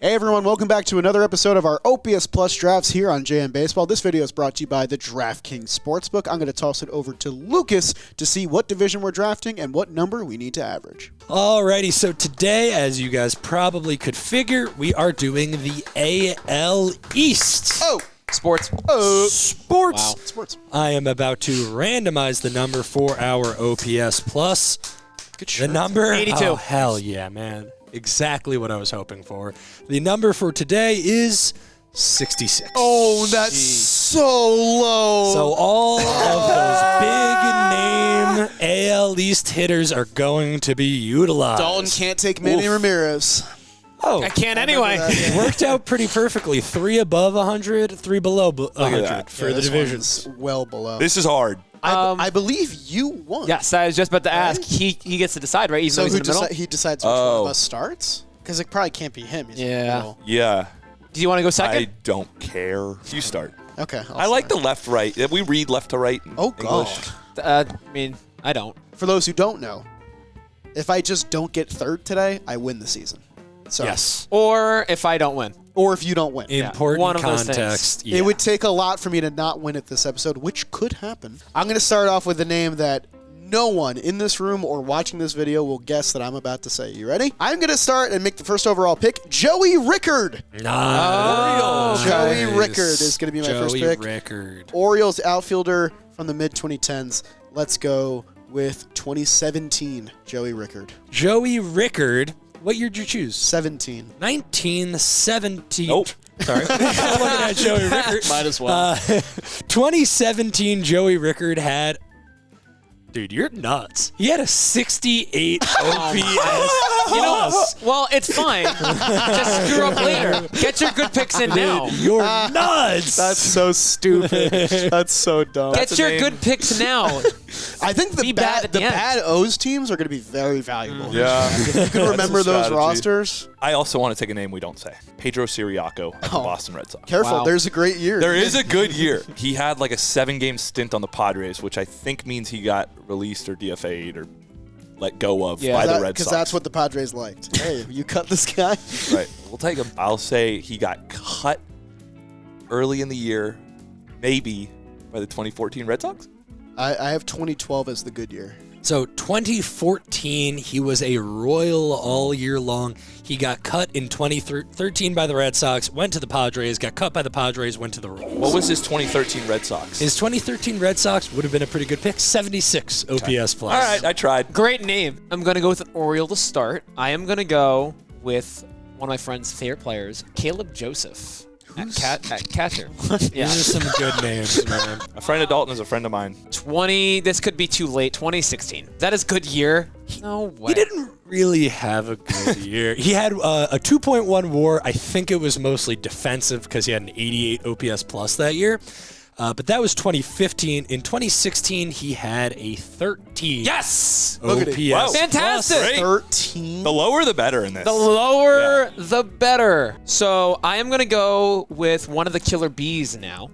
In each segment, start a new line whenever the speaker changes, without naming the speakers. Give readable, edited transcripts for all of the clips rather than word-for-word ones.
Hey everyone, welcome back to another episode of our OPS Plus drafts here on JM Baseball. This video is brought to you by the DraftKings Sportsbook. I'm going to toss it over to Lucas to see what division we're drafting and what number we need to average.
Alrighty, so today, as you guys probably could figure, we are doing the AL East.
Oh!
Sports.
Sports.
Wow. Sports.
I am about to randomize the number for our OPS Plus.
Good shirt.
The number?
82.
Oh, hell yeah, man. Exactly what I was hoping for. The number for today is 66.
Oh, that's so low.
So all of those big name AL East hitters are going to be utilized.
Dalton can't take Manny Ramirez.
Oh,
I can't anyway.
It worked out pretty perfectly. 3 above 100, 3 below 100
that.
for the divisions.
Well below.
This is hard.
I believe you won.
Yes, I was just about to ask. He gets to decide, right? Even
So
though he's in the middle.
he decides which one of us starts? Because it probably can't be him. He's in the
Yeah.
middle.
Yeah.
Do you want to go second?
I don't care. You start.
Okay.
I like the left right. We read left to right in
Oh, God.
English.
I mean, I don't.
For those who don't know, if I just don't get third today, I win the season. So,
Yes.
Or if I don't win.
Or if you don't win.
Important
one of those
context.
It would take a lot for me to not win at this episode, which could happen. I'm going to start off with a name that no one in this room or watching this video will guess that I'm about to say. You ready? I'm going to start and make the first overall pick, Joey Rickard.
Nice.
Joey Rickard is going to be my first pick.
Joey Rickard.
Orioles outfielder from the mid-2010s. Let's go with 2017 Joey Rickard.
Joey Rickard. What year did you choose?
17.
1917.
Nope.
Sorry. I'm looking at Joey Rickard.
Might as well.
2017 Joey Rickard had... Dude, you're nuts. He had a 68 OPS.
You know, well, it's fine. Just screw up later. Get your good picks in now.
You're nuts.
That's so stupid. That's so dumb.
Get your good picks now.
I think the
Be bad at the end.
bad O's teams are going to be very valuable.
Yeah.
You can remember those
strategy.
rosters.
I also want to take a name we don't say. Pedro Siriaco of the Boston Red Sox.
Careful,
Wow.
there's a great year.
There is a good year. He had like a 7-game stint on the Padres, which I think means he got released or DFA'd or let go of by the Red Sox.
Because that's what the Padres liked. Hey, you cut this guy?
Right. We'll take him. I'll say he got cut early in the year, maybe by the 2014 Red Sox.
I have 2012 as the good year.
So 2014, he was a Royal all year long. He got cut in 2013 by the Red Sox, went to the Padres, got cut by the Padres, went to the Royals.
What was his 2013 Red Sox?
His 2013 Red Sox would have been a pretty good pick, 76 OPS plus.
All right, I tried.
Great name. I'm going to go with an Oriole to start. I am going to go with one of my friend's favorite players, Caleb Joseph. At catcher. Yeah.
These are some good names, man.
A friend of Dalton is a friend of mine.
This could be too late. 2016. That is good year. No way.
He didn't really have a good year. He had a 2.1 WAR. I think it was mostly defensive because he had an 88 OPS plus that year. But that was 2015. In 2016, he had a 13.
Yes!
Look at
OPS.
it.
Wow.
Fantastic!
Great.
13.
The lower the better in this.
The lower, the better. So I am going to go with one of the killer bees now.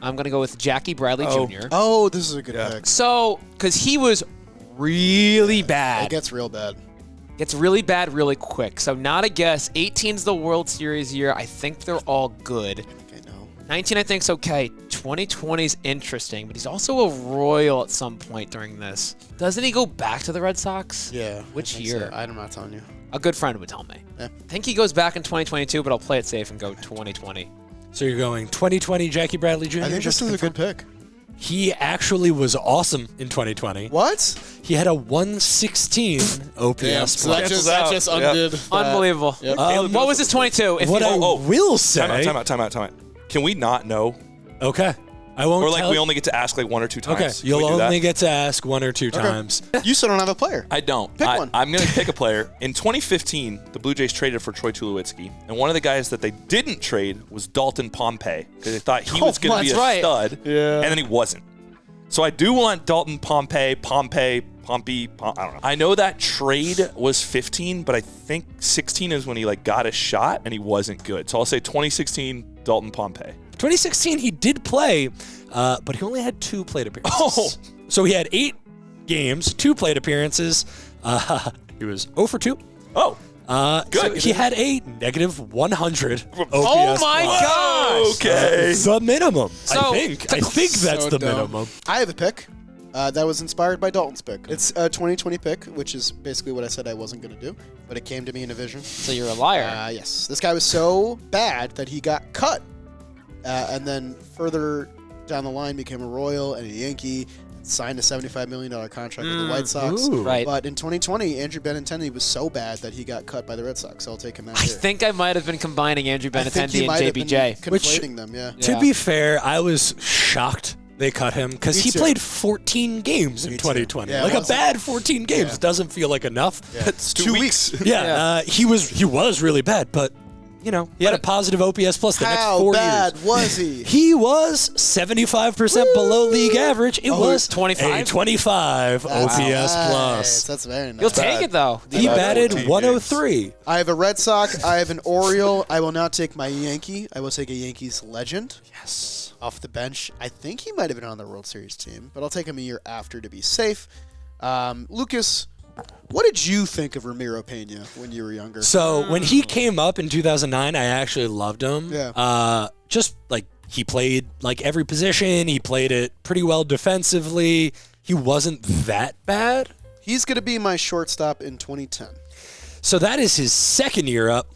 I'm going to go with Jackie Bradley Jr.
Oh, this is a good pick.
So, because he was really
It
bad.
gets real bad.
Gets really bad really quick. So not a guess. 18's the World Series year. I think they're all good.
Okay, no.
19 I think's okay. 2020's interesting, but he's also a Royal at some point during this. Doesn't he go back to the Red Sox?
Yeah.
Which
I think
year?
so. I'm not telling you.
A good friend would tell me.
Yeah.
I think he goes back in 2022, but I'll play it safe and go 2020.
So you're going 2020 Jackie Bradley Jr.?
I think this is a good pick.
He actually was awesome in 2020.
What?
He had a 116 OPS
So that
plus.
just
Yep.
undid. that.
Unbelievable.
Yep.
What was his 22? If
What
you,
I will say...
Time out. Can we not know?
Okay. I won't
Or like
tell
we only get to ask like one or two times?
Okay,
Can
you'll
we do that?
only get to ask one or two times.
You still don't have a player.
I don't.
Pick one.
I'm going to pick a player. In 2015, the Blue Jays traded for Troy Tulowitzki, and one of the guys that they didn't trade was Dalton Pompey because they thought he was going to be a
that's right.
stud,
Yeah.
and then he wasn't. So I do want Dalton Pompey, I don't know. I know that trade was 15, but I think 16 is when he like got a shot and he wasn't good. So I'll say 2016 Dalton Pompey.
2016, he did play, but he only had 2 plate appearances.
Oh.
So he had 8 games, 2 plate appearances. He was 0 for 2.
Oh.
So he had a negative 100 OPS.
Oh my
plus.
gosh!
Okay.
The minimum.
So-
I think that's
So
the
dumb.
minimum.
I have a pick that was inspired by Dalton's pick. It's a 2020 pick, which is basically what I said I wasn't going to do, but it came to me in a vision.
So you're a liar.
Yes. This guy was so bad that he got cut, and then further down the line became a Royal and a Yankee, signed a $75 million contract with the White Sox.
Ooh.
Right.
But in 2020, Andrew Benintendi was so bad that he got cut by the Red Sox. So I'll take him that
I
year.
think I might have been combining Andrew
I think he
Benintendi
might
and
have been
JBJ.
conflating them, yeah.
Yeah.
To be fair, I was shocked they cut him because
Me
he
too.
played 14 games in
Me too.
2020.
Yeah,
like
it
a
wasn't-
bad 14 games
Yeah.
doesn't feel like enough.
That's 2 weeks.
Yeah, he was really bad, but he had a positive OPS plus the next
How
4
bad
years.
was he?
He was 75% below league average. It was
25?
a 25 OPS
Nice.
plus.
That's very nice.
You'll take it though.
He
Bad
batted
14
103.
I have a Red Sox. I have an Oriole. I will not take my Yankee. I will take a Yankees legend.
Yes.
Off the bench. I think he might have been on the World Series team, but I'll take him a year after to be safe. Lucas, what did you think of Ramiro Pena when you were younger?
So when he came up in 2009, I actually loved him.
Yeah.
Just like he played like every position. He played it pretty well defensively. He wasn't that bad.
He's going to be my shortstop in 2010.
So that is his second year up.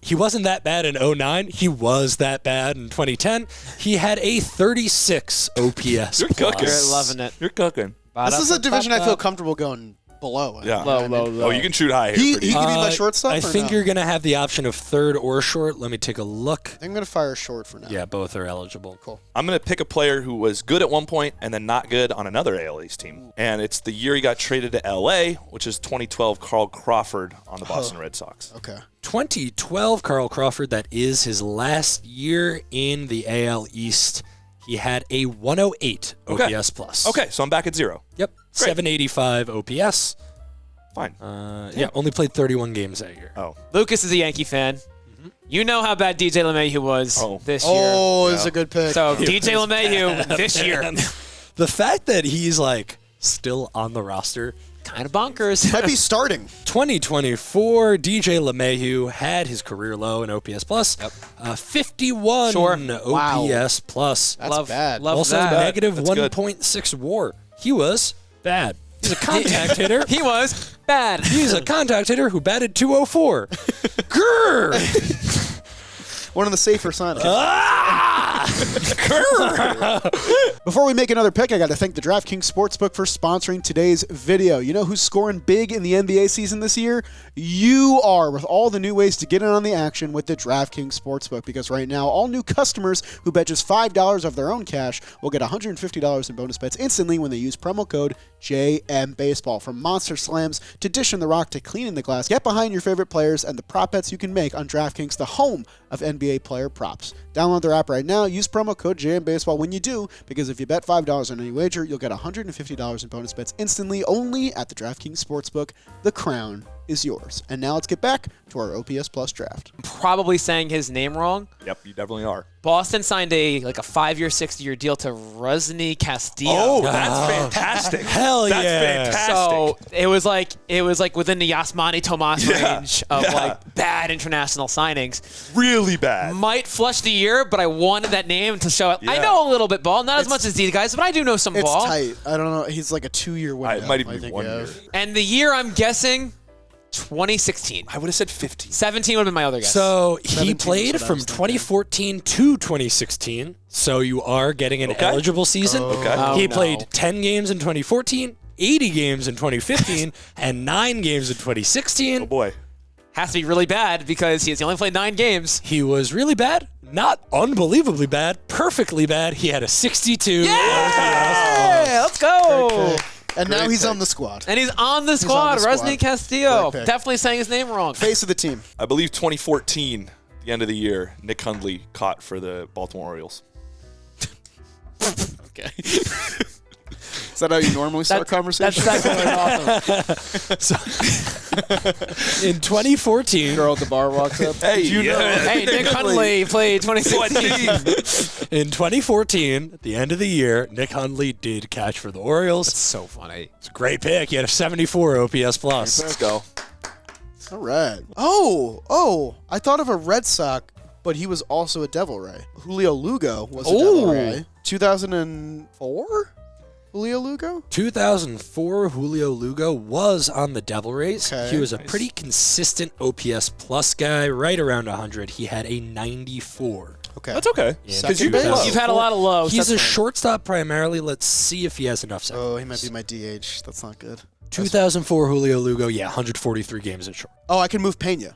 He wasn't that bad in 2009. He was that bad in 2010. He had a 36 OPS.
You're cooking.
You're loving it.
You're cooking.
This is a division I feel comfortable going below.
Yeah.
Low.
Oh, you can shoot high here.
He
pretty
could be
easy.
my shortstop.
I
or
think
no?
you're going to have the option of third or short. Let me take a look.
I think I'm going to fire short for now.
Yeah, both are eligible.
Cool.
I'm going to pick a player who was good at one point and then not good on another AL East team. And it's the year he got traded to LA, which is 2012 Carl Crawford on the Boston Red Sox.
Okay.
2012 Carl Crawford, that is his last year in the AL East. He had a 108
Okay.
OPS plus.
Okay, so I'm back at 0.
Yep. 785 OPS.
Fine.
Yeah, only played 31 games that year.
Oh.
Lucas is a Yankee fan. You know how bad DJ LeMahieu was this year.
Oh, it's a good pick.
So DJ LeMahieu this year,
The fact that he's like still on the roster.
kind of bonkers.
Might be starting.
2024, DJ LeMahieu had his career low in OPS plus. Yep. 51
Sure.
OPS plus.
That's bad.
Love
Also
that.
negative
That's good.
1.6 WAR. He was bad. He's a contact hitter.
He was bad.
He's a contact hitter who batted 204. Grrr!
One of the safer signings.
Ah!
Before we make another pick, I got to thank the DraftKings Sportsbook for sponsoring today's video. You know who's scoring big in the NBA season this year? You are, with all the new ways to get in on the action with the DraftKings Sportsbook. Because right now, all new customers who bet just $5 of their own cash will get $150 in bonus bets instantly when they use promo code JMBaseball. From Monster Slams to Dishing the Rock to Cleaning the Glass, get behind your favorite players and the prop bets you can make on DraftKings, the home of NBA player props. Download their app right now. Use promo code JMBaseball when you do, because if you bet $5 on any wager, you'll get $150 in bonus bets instantly only at the DraftKings Sportsbook. The crown is yours. And now let's get back to our OPS Plus draft.
Probably saying his name wrong.
Yep, you definitely are.
Boston signed a 5-year, 60-year deal to Rusney Castillo.
Oh, that's fantastic.
Hell
That's
yeah.
fantastic.
So it was like within the Yasmani Tomas range of bad international signings.
Really bad.
Might flush the year, but I wanted that name to show it. I
Yeah.
know a little bit ball, not as much as these guys, but I do know some
It's
ball.
tight. I don't know. He's like a 2-year window.
It might even
I
be
think
1
you
year.
have.
And the year I'm guessing 2016.
I would have said 15.
17 would have been my other guess.
So he
17
played
is what I
from
was thinking.
2014 to 2016. So you are getting an eligible season.
Okay.
Oh,
He
no.
played 10 games in 2014, 80 games in 2015, and 9 games in 2016.
Oh, boy.
has to be really bad because he only played 9 games.
He was really bad, not unbelievably bad, perfectly bad. He had a 62.
Yeah, let's go.
And now
Great
he's
pick.
on the squad.
And he's on the squad.
on the
Rusney
squad.
Castillo.
Great pick.
Definitely saying his name wrong.
Face of the team.
I believe 2014, the end of the year, Nick Hundley caught for the Baltimore Orioles.
Okay. Is that how you normally start conversations?
That's awesome.
In 2014,
Girl at the bar walks up.
Hey,
you know.
Hey, Nick Hundley played 2016.
in 2014, at the end of the year, Nick Hundley did catch for the Orioles.
So funny.
It's a great pick. He had a 74 OPS plus.
Let's go.
All right. Oh, I thought of a Red Sox, but he was also a Devil Ray. Julio Lugo was a Devil Ray. 2004? Julio Lugo?
2004, Julio Lugo was on the Devil Rays.
Okay.
He was a pretty consistent OPS plus guy, right around 100. He had a 94.
Okay.
That's okay.
Yeah,
Because you've been
2004.
low.
You've had a lot of lows.
He's a
that's fine.
shortstop primarily. Let's see if he has enough second.
Oh, he might be my DH. That's not good.
2004, Julio Lugo, 143 games at short.
Oh, I can move Pena.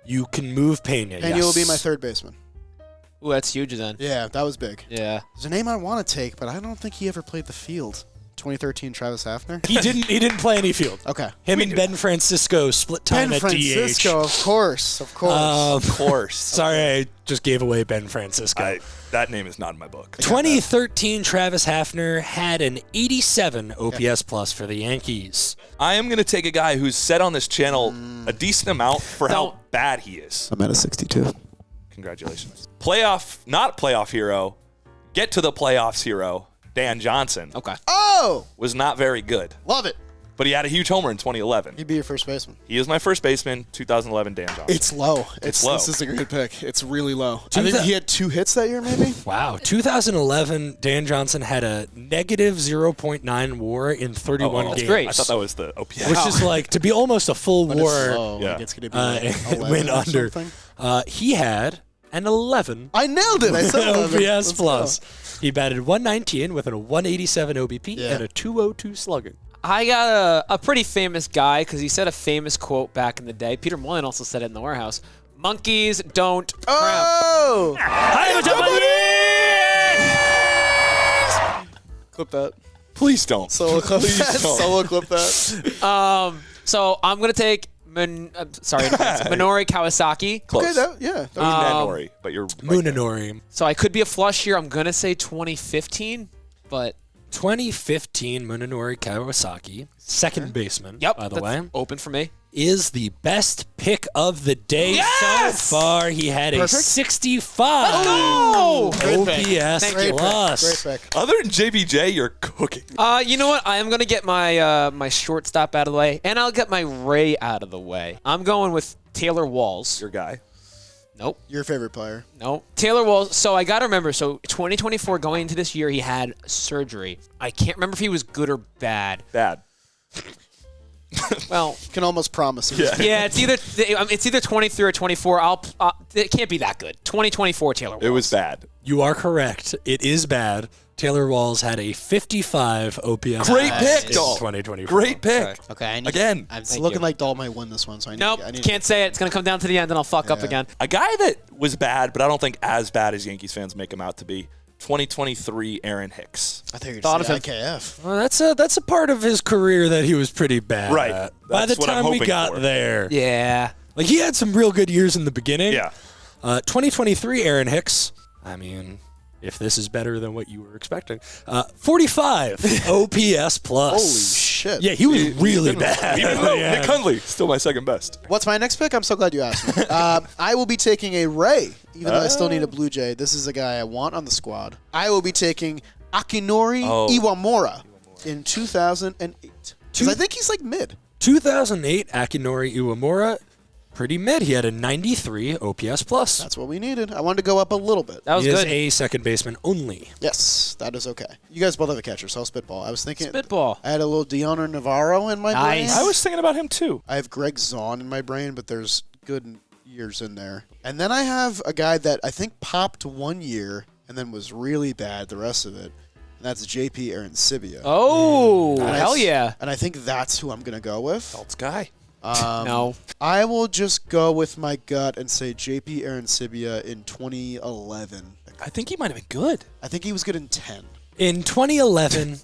You can move Pena,
Pena will be my third baseman.
Ooh, that's huge then.
Yeah, that was big.
Yeah.
There's a name I want to take, but I don't think he ever played the field. 2013 Travis Hafner.
He didn't play any field.
Okay.
Him and Ben Francisco split time
Ben
at
Francisco, of course.
Of course.
Sorry, I just gave away Ben Francisco.
That name is not in my book.
2013 Travis Hafner had an 87 OPS plus for the Yankees.
I am going to take a guy who's said on this channel a decent amount for how bad he is.
I'm at a 62.
Congratulations. Not playoff hero, get to the playoffs hero, Dan Johnson.
Okay.
Oh!
Was not very good,
Love it.
but he had a huge homer in 2011.
He'd be your first baseman.
He is my first baseman, 2011 Dan Johnson.
It's low.
It's low.
This is a good pick. It's really low. I think he had 2 hits that year, maybe?
Wow. 2011, Dan Johnson had a negative 0.9 WAR in 31 games.
That's great.
I thought that was the OPS.
Which is like, to be almost a full
But
WAR
it's low.
yeah.
Like it's going to be like 11
win
or
under.
something.
He had an 11
I nailed it. I said 11.
OPS plus. He batted 119 with a 187 OBP
Yeah.
and a 202 slugging.
I got a pretty famous guy because he said a famous quote back in the day. Peter Mullen also said it in the warehouse. Monkeys don't crap.
Oh! Clip that.
Please don't.
Solo clip
Please
that.
don't.
Solo clip that.
So I'm going to take Minori Kawasaki.
Close.
Okay, that was
Nanori, but you're right there.
Munenori.
So I could be a flush here. I'm going to say 2015, but
2015 Munenori Kawasaki, second baseman,
yep,
by the
that's
way,
open for me.
is the best pick of the day
Yes!
so far. He had a
Perfect.
65
go!
Great pick.
OPS
Great
plus.
Pick. Great pick.
Other than JBJ, you're cooking.
You know what? I am going to get my my shortstop out of the way, and I'll get my Ray out of the way. I'm going with Taylor Walls.
Your guy.
Nope.
Your favorite player.
Nope. Taylor Walls. So I got to remember, so 2024 going into this year, he had surgery. I can't remember if he was good or bad.
Bad.
Well,
Can almost promise it.
yeah, it's either 23 or 24. It can't be that good. 2024 Taylor Walls.
It was bad.
You are correct. It is bad. Taylor Walls had a 55 OPS.
Great
plus
pick,
in
Dalton.
2024.
Great pick.
Okay, I need
Again.
It's
Thank
looking
you.
like Dalton might win this one, so I need
Nope,
I need
can't say it. It's going to come down to the end, and I'll fuck up again.
A guy that was bad, but I don't think as bad as Yankees fans make him out to be. 2023 Aaron Hicks.
I think you're
Thought
just
of
IKF.
Well, that's a part of his career that he was pretty bad
Right.
at. By the
That's what I'm
time we
hoping
got
for.
there.
Yeah.
Like, he had some real good years in the beginning.
Yeah.
2023 Aaron Hicks. I mean, if this is better than what you were expecting. 45 OPS plus.
Holy shit.
Yeah, he was really bad.
Even though
Yeah.
Nick Hundley, still my second best.
What's my next pick? I'm so glad you asked me. I will be taking a Ray, even though I still need a Blue Jay. This is a guy I want on the squad. I will be taking Akinori Iwamura in 2008. Because I think he's like mid.
2008 Akinori Iwamura, pretty mid. He had a 93 OPS plus.
That's what we needed. I wanted to go up a little bit.
That was
He is
good.
a second baseman only.
Yes, that is okay. You guys both have a catcher, so I'll spitball. I was thinking
Spitball.
I had a little Deoner Navarro in my
Nice.
brain.
I was thinking about him too.
I have Greg Zahn in my brain, but there's good years in there. And then I have a guy that I think popped 1 year and then was really bad the rest of it. And that's JP Arancibia.
Oh,
And I-
hell yeah.
And I think that's who I'm going to go with.
Dalt's guy.
No.
I will just go with my gut and say JP Arancibia in 2011.
I think he might have been good.
I think he was good in 10.
In 2011,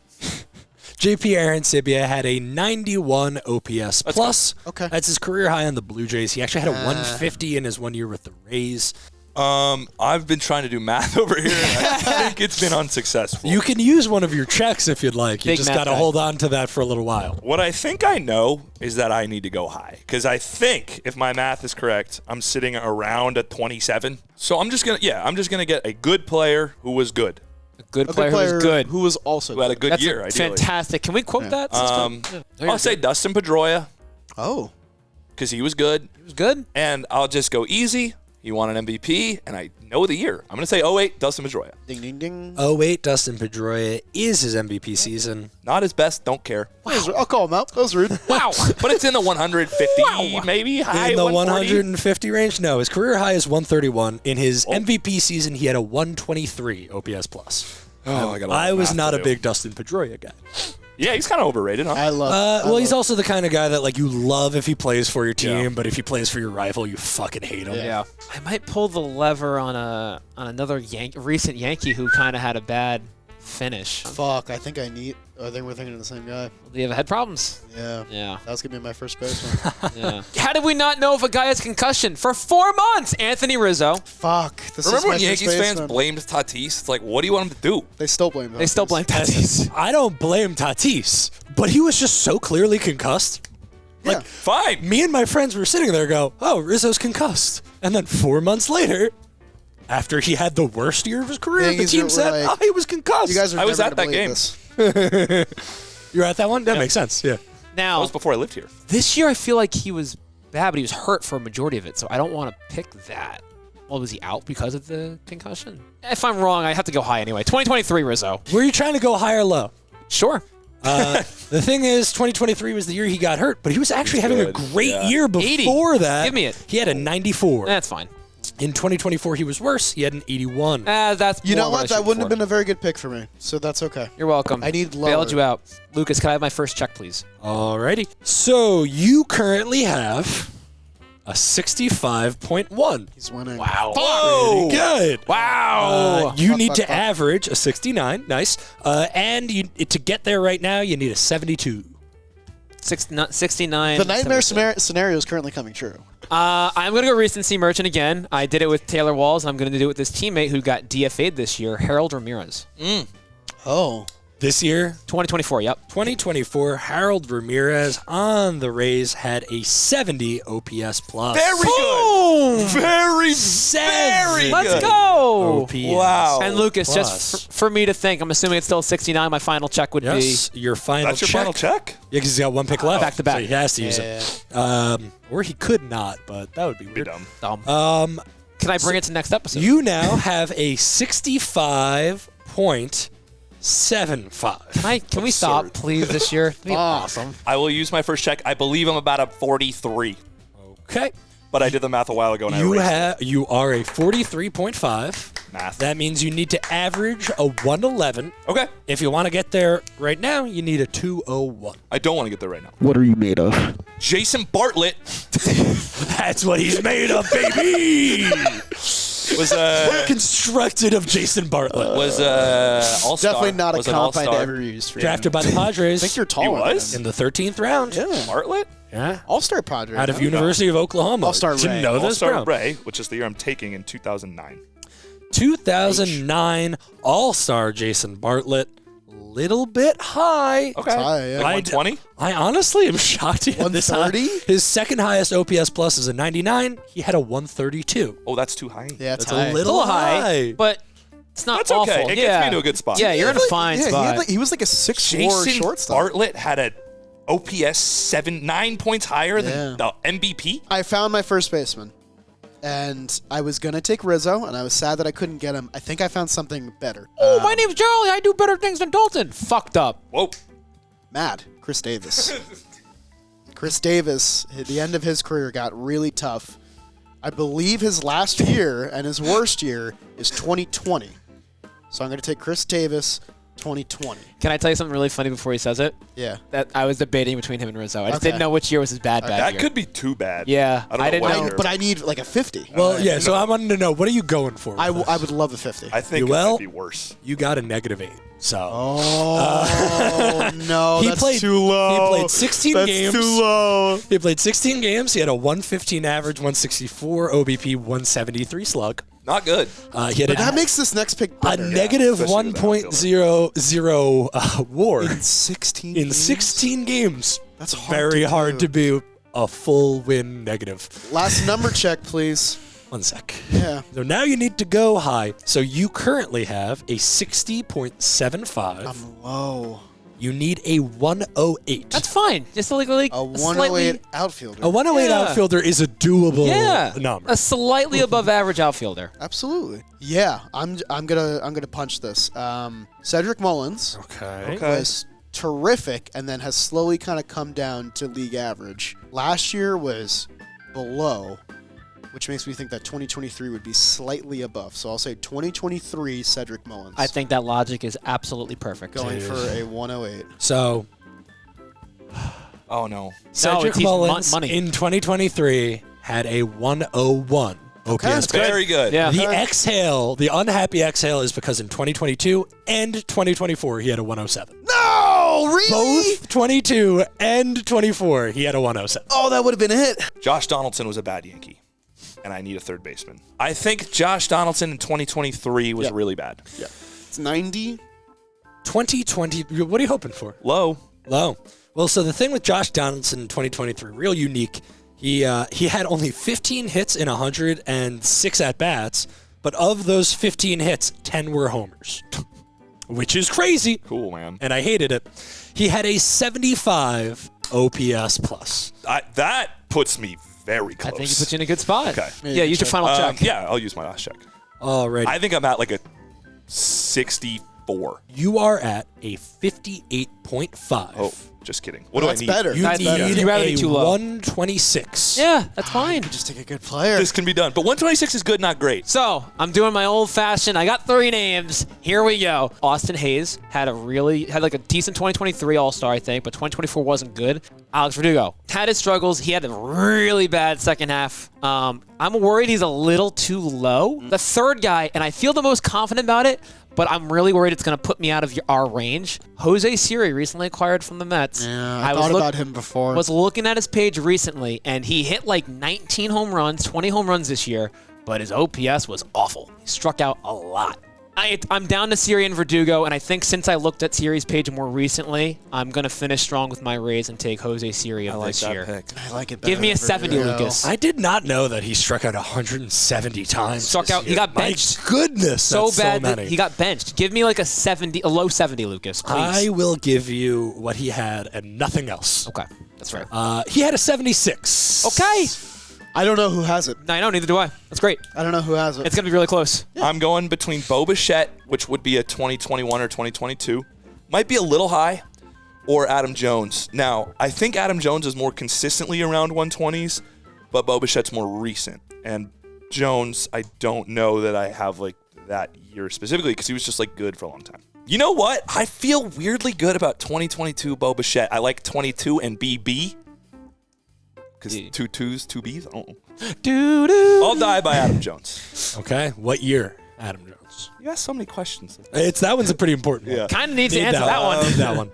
JP Arancibia had a 91 OPS plus.
Okay.
That's his career high on the Blue Jays. He actually had a 150 in his 1 year with the Rays.
I've been trying to do math over here, and I think it's been unsuccessful.
You can use one of your checks if you'd like. You
Big
just
math
got to
guy.
hold on to that for a little while.
What I think I know is that I need to go high because I think if my math is correct, I'm sitting around a 27. So I'm just gonna get a good player who was good,
A good
A
player
good
who
player
was good.
who was also
who had a good
That's
year. Ideally.
fantastic. Can we quote that?
I'll say Dustin Pedroia.
Oh.
because he was good.
He was good.
And I'll just go easy. He won an MVP, and I know the year. I'm going to say 08, Dustin Pedroia.
Ding, ding, ding.
08, Dustin Pedroia is his MVP season.
Not his best, don't care.
I'll call him out. That was rude.
Wow.
But it's in the 150, maybe high
In the
140.
150 range? No, his career high is 131. In his MVP season, he had a 123 OPS plus.
Oh,
I was not a big Dustin Pedroia guy.
Yeah, he's kind of overrated, huh?
I love
He's also the kind of guy that like you love if he plays for your team,
Yeah.
but if he plays for your rival, you fucking hate him.
Yeah. I might pull the lever on another recent Yankee who kind of had a bad finish.
Fuck, I think we're thinking of the same guy.
Do you have head problems?
Yeah.
Yeah.
That was going to be my first baseman.
Yeah. How did we not know if a guy has concussion for 4 months? Anthony Rizzo.
Fuck. This
Remember
is my
when
first
Yankees fans
baseman.
blamed Tatis? It's like, what do you want him to do?
They still blame him.
They still blame Tatis.
I don't blame Tatis, but he was just so clearly concussed.
Yeah.
Fine.
Me and my friends were sitting there go, oh, Rizzo's concussed. And then 4 months later, after he had the worst year of his career,
Yankees
the team
were
said,
like,
oh, he was concussed.
You guys are
I was
never
at
gonna
that
believe
game.
this.
You were at that one? That makes sense, yeah.
That
Now,
was before I lived here.
this year I feel like he was bad, but he was hurt for a majority of it, so I don't want to pick that. Well, was he out because of the concussion? If I'm wrong, I have to go high anyway. 2023 Rizzo.
Were you trying to go high or low?
Sure.
The thing is, 2023 was the year he got hurt, but he was actually having a
good,
great
yeah.
year
80.
before that.
Give me it.
He had a 94.
That's fine.
In 2024, he was worse. He had an 81.
That's
You know
more
what?
I
That
shoot
wouldn't have
for.
been a very good pick for me. So that's okay.
You're welcome.
I need
Bailed
lower.
you out. Lucas, can I have my first check, please?
Alrighty. So you currently have a 65.1.
He's winning.
Wow.
Pretty good.
Wow.
You
Fuck,
need
fuck,
to
fuck.
average a 69. Nice. And to get there right now, you need a 72.
69.
The nightmare
76.
scenario is currently coming true.
I'm going to go recency merchant again. I did it with Taylor Walls, and I'm going to do it with this teammate who got DFA'd this year, Harold Ramirez.
Oh.
This year,
2024, yep.
2024, Harold Ramirez on the Rays had a 70 OPS plus.
Very good. Very,
Seven.
Let's
good.
go.
OPS.
Wow.
And Lucas,
Plus.
just for me to think, I'm assuming it's still 69. My final check would
Yes, your final
That's your
check.
final check?
Yeah, because he's got one pick left.
Back to back.
So he has to use it. Or he could not, but that would be
Be
weird.
dumb.
be dumb.
Um,
Can I bring it to next episode?
you now have a 65.75.
Can we stop, please, this year? That'd be awesome.
I will use my first check. I believe I'm about a 43,
Okay.
but I did the math a while ago and I erased it.
You are a 43.5.
Math.
That means you need to average a 111.
Okay.
If you want to get there right now, you need a 201.
I don't want to get there right now.
What are you made of?
Jason Bartlett
That's what he's made of, baby.
was
Constructed of Jason Bartlett.
all-star.
Definitely not a
was an
comp I'd
all-star.
ever used for
Drafted by the Padres.
I think you're
He
taller than
was?
him.
in the 13th round.
Yeah.
Bartlett?
Yeah.
All-Star Padre.
Out of
huh?
University of Oklahoma.
All-Star
Didn't
Ray.
know this,
All-star
bro.
Ray, which is the year I'm taking in 2009.
2009 All-Star Jason Bartlett. Little bit high.
Okay.
high, yeah.
Like 120?
I honestly am shocked he had this high.
130?
His second highest OPS plus is a 99. He had a 132.
Oh, that's too high.
Yeah, it's
That's
high.
a
It's
little
a little high,
high.
but it's not
That's
awful.
okay. It
yeah.
gets me into a good spot.
Yeah, you're in a fine spot.
He was like a 6'4"
Jason
shortstop.
Bartlett had a OPS 9 points higher
Yeah.
than the MVP?
I found my first baseman, and I was going to take Rizzo, and I was sad that I couldn't get him. I think I found something better.
Oh, my name's Charlie. I do better things than Dalton. Fucked up.
Whoa.
Mad. Chris Davis. Chris Davis, at the end of his career, got really tough. I believe his last year and his worst year is 2020. So I'm going to take Chris Davis, 2020.
Can I tell you something really funny before he says it?
Yeah.
That I was debating between him and Rizzo. I just
Okay.
didn't know which year was his bad
That
year.
could be too bad.
Yeah,
I don't know
I didn't
what
know.
year.
But I need like a 50.
Well, yeah, so I wanted to know, what are you going for?
I
with this?
would love a 50.
I think
You
it
will?
might be worse.
You got a -8. So
Oh, no,
he
that's
played
too low.
He played 16
That's
games.
too low.
He played 16 games. He had a 115 average, 164 OBP, 173 slug.
Not good.
He had
But that makes this next pick
a
better.
negative
especially with the
1.00 WAR
In 16
in
games?
16 games.
That's hard
very
to
hard
do.
to be a full win negative.
Last number check, please.
1 sec.
Yeah.
So now you need to go high. So you currently have a 60.75.
I'm low.
You need a 108.
That's fine. Just like
A 108
slightly,
outfielder.
A 108
Yeah.
outfielder is a doable number.
a slightly above average outfielder.
Absolutely. Yeah, I'm gonna punch this. Cedric Mullins
Okay.
was terrific, and then has slowly kind of come down to league average. Last year was below, which makes me think that 2023 would be slightly above. So I'll say 2023 Cedric Mullins.
I think that logic is absolutely perfect.
going for a 108.
So
Oh no.
Cedric
he's
Mullins
money.
in 2023 had a 101 OPS.
That's
plus.
Very good.
Yeah.
The exhale, the unhappy exhale, is because in 2022 and 2024 he had a 107.
No, really?
Both 22 and 24 he had a 107.
Oh, that would have been it.
Josh Donaldson was a bad Yankee, and I need a third baseman. I think Josh Donaldson in 2023 was
Yeah.
really bad.
Yeah, it's 90.
2020, what are you hoping for?
Low.
Low. Well, so the thing with Josh Donaldson in 2023, real unique. He had only 15 hits in 106 at-bats, but of those 15 hits, 10 were homers, which is crazy,
Cool, man.
and I hated it. He had a 75 OPS plus.
That puts me very close.
I think he puts you in a good spot.
Okay.
Yeah, use your final check.
Yeah, I'll use my last check.
Alrighty.
I think I'm at like a 64.
You are at a 58.5.
Oh, just kidding. What do
That's
I need?
better.
You
That's
need
better. You'd rather be
a
too low.
126.
Yeah, that's fine.
Just take a good player.
This can be done. But 126 is good, not great.
So I'm doing my old fashioned. I got 3 names. Here we go. Austin Hayes had like a decent 2023 All-Star, I think, but 2024 wasn't good. Alex Verdugo had his struggles. He had a really bad second half. I'm worried he's a little too low. The third guy, and I feel the most confident about it, but I'm really worried it's going to put me out of our range. Jose Siri, recently acquired from the Mets.
Yeah, I thought about him before.
Was looking at his page recently, and he hit like 19 home runs, 20 home runs this year, but his OPS was awful. He struck out a lot. I'm down to Siri and Verdugo, and I think since I looked at Siri's page more recently, I'm going to finish strong with my raise and take Jose Siri of this year.
I like it better.
Give me a
than
70,
Verdugo.
Lucas.
I did not know that he struck out 170 times.
Struck
this
out- he
year.
got
My
benched.
goodness,
So
that's
bad
so
that
many.
he got benched. Give me like a low 70, Lucas, please.
I will give you what he had and nothing else.
Okay, that's fair.
He had a 76.
Okay.
I don't know who has it.
No, neither do I. That's great.
I don't know who has it.
It's going to be really close.
I'm going between Bo Bichette, which would be a 2021 or 2022. Might be a little high, or Adam Jones. Now, I think Adam Jones is more consistently around 120s, but Bo Bichette's more recent. And Jones, I don't know that I have like that year specifically because he was just like good for a long time. You know what? I feel weirdly good about 2022 Bo Bichette. I like 22 and BB. Because
Yeah.
2 2s, 2 Bs? I don't know.
Doo-doo.
I'll die by Adam Jones.
Okay, what year, Adam Jones?
You asked so many questions.
That one's a pretty important one.
Yeah.
Kind of needs to
Need
answer that one.
Need that one.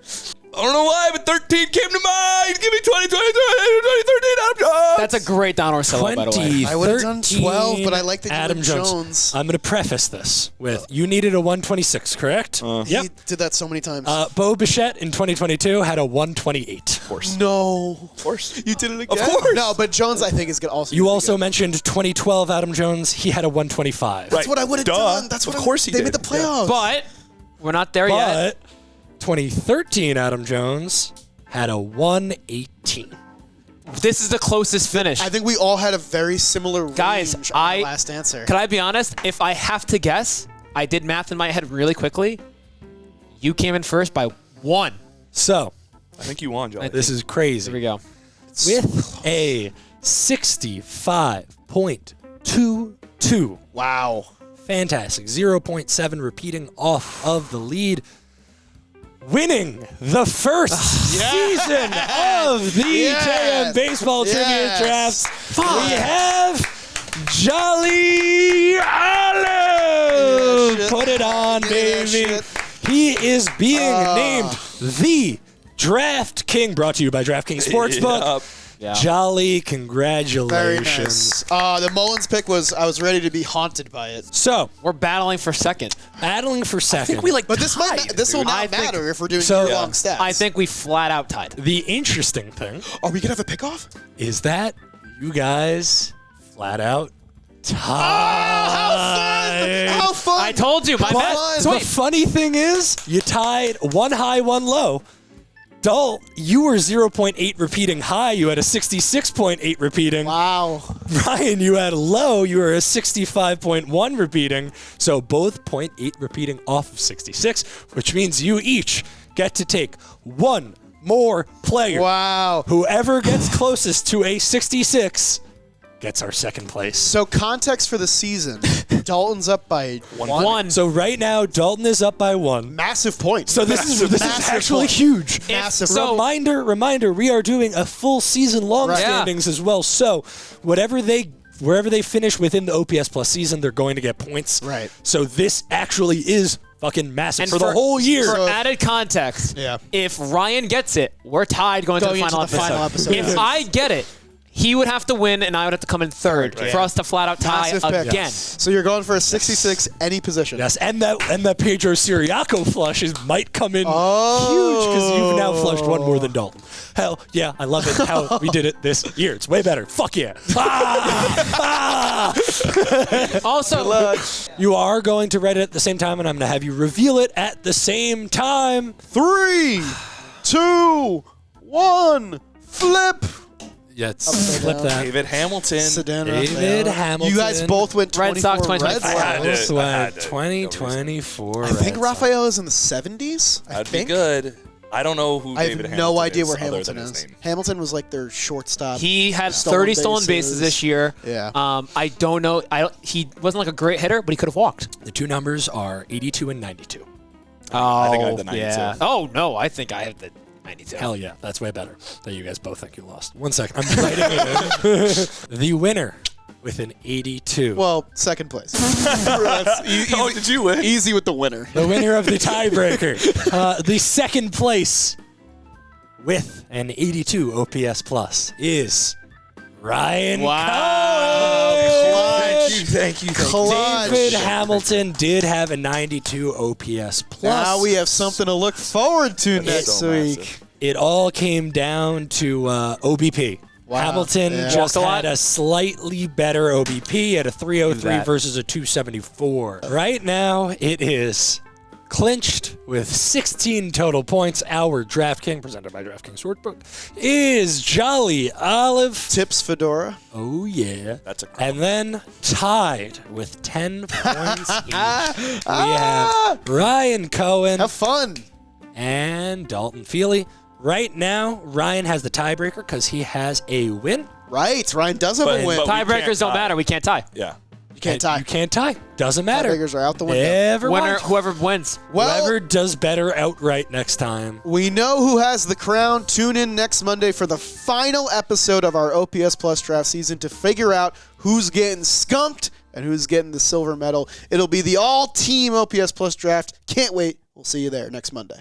I don't know why, but 13 came to mind. Give me 2013 Adam Jones.
That's a great Don Orsillo, by the way.
I would have done 12, but I like that you
Adam
went
Jones.
Jones.
I'm going to preface this with you needed a 126, correct? Yep.
He did that so many times.
Bo Bichette in 2022 had a 128.
Of course.
no.
Of course.
You did it again?
Of course.
No, but Jones, I think, is going to also
You
be
also
good.
mentioned 2012 Adam Jones. He had a 125.
That's what I would have
Duh.
done. That's
Of
what
course he
They
did.
made the
Yeah.
playoffs.
But we're not there yet.
But 2013 Adam Jones had a 118.
This is the closest finish.
I think we all had a very similar
Guys,
range on the last answer.
Can I be honest? If I have to guess, I did math in my head really quickly. You came in first by 1.
So,
I think you won, Joe.
this is
Here
crazy.
we go.
With a 65.22.
Wow.
Fantastic. 0.7 repeating off of the lead. Winning the first season of the
Yes.
JM Baseball Trivia
Yes.
Drafts. We have Jolly Olive.
shit.
Put it on,
Give me that
baby.
shit.
He is being named the Draft King, brought to you by DraftKings Sportsbook.
Yup.
Yeah.
Jolly,
Very
congratulations.
nice. The Mullins pick I was ready to be haunted by it.
So,
We're battling for second.
battling for second.
But this will
I
not
think-
matter if we're doing
So-
year-long stats.
I think we flat out tied.
The interesting thing
Are we going to have a pick-off?
is that you guys flat out tied.
How fun!
I told you. My
Come
bad.
on.
So
The
wait,
funny thing is, you tied one high, one low. Dalt, you were 0.8 repeating high. You had a 66.8 repeating.
Wow.
Ryan, you had low. You were a 65.1 repeating. So both 0.8 repeating off of 66, which means you each get to take one more player.
Wow.
Whoever gets closest to a 66 gets our second place.
So context for the season, Dalton's up by one.
So right now, Dalton is up by 1.
Massive point.
So this is
Massive
actually
point.
huge.
Massive
so-
Reminder, we are doing a full season long
Right.
standings as well. So wherever they finish within the OPS plus season, they're going to get points.
Right.
So this actually is fucking massive
And
for the whole year.
For added context,
Yeah.
if Ryan gets it, we're tied going to the final episode. If I get it, he would have to win, and I would have to come in third for us to flat out tie
Massive pick.
again.
So you're going for a 66 any position.
Yes, and that Pedro Siriaco flush might come in huge
Oh.
because you've now flushed one more than Dalton. Hell yeah, I love it how we did it this year. It's way better. Fuck yeah.
Also,
You are going to read it at the same time, and I'm going to have you reveal it at the same time.
3, 2, 1, flip.
Yeah,
Upside
flip
down.
that.
David Hamilton.
Sedan
David
Raphael.
Hamilton.
You guys both went 24
Red Sox, 2024.
Red
I had
Sox.
to.
I
had to.
2024.
I think
Red
Raphael is in the 70s. I
That'd
think.
be good. I don't know who
I
David
have
Hamilton
no idea
is
where
other
Hamilton
than his
is.
name.
Hamilton was like their shortstop.
he had
Stolen
30 stolen bases
bases.
this year.
Yeah.
I don't know. He wasn't like a great hitter, but he could have walked.
The two numbers are 82 and 92.
Oh,
think I had the 92.
yeah. Oh, no. I think I have the 92.
Hell yeah, that's way better. That you guys both think you lost. 1 second. I'm writing it in. The winner with an 82.
Well, second place. That's
Oh, did you win?
Easy with the winner.
The winner of the tiebreaker. The second place with an 82 OPS plus is Ryan Cohen.
Thank you.
Clutch.
David Hamilton did have a 92 OPS plus.
Now we have something to look forward to
That's
next
so
week.
massive.
It all came down to OBP.
Wow.
Hamilton
Yeah.
just
Walked a lot.
had a slightly better OBP at a 303
that.
versus a 274. Right now, it is clinched with 16 total points. Our DraftKings, presented by DraftKings Sportsbook, is Jolly Olive.
Tips Fedora.
Oh, yeah.
That's a crime.
And then tied with 10 points each, we have Ryan Cohen
Have fun.
and Dalton Feely. Right now, Ryan has the tiebreaker because he has a win.
Right. Ryan does have
But-
a win.
but- we
Tiebreakers
can't
don't
tie.
matter. We can't tie.
Yeah.
You can't tie.
You can't tie. Doesn't matter.
Tiebreakers are out the window.
Never
Winner,
mind.
whoever wins.
Well,
Whoever does better outright next time.
we know who has the crown. Tune in next Monday for the final episode of our OPS Plus draft season to figure out who's getting skunked and who's getting the silver medal. It'll be the all-team OPS Plus draft. Can't wait. We'll see you there next Monday.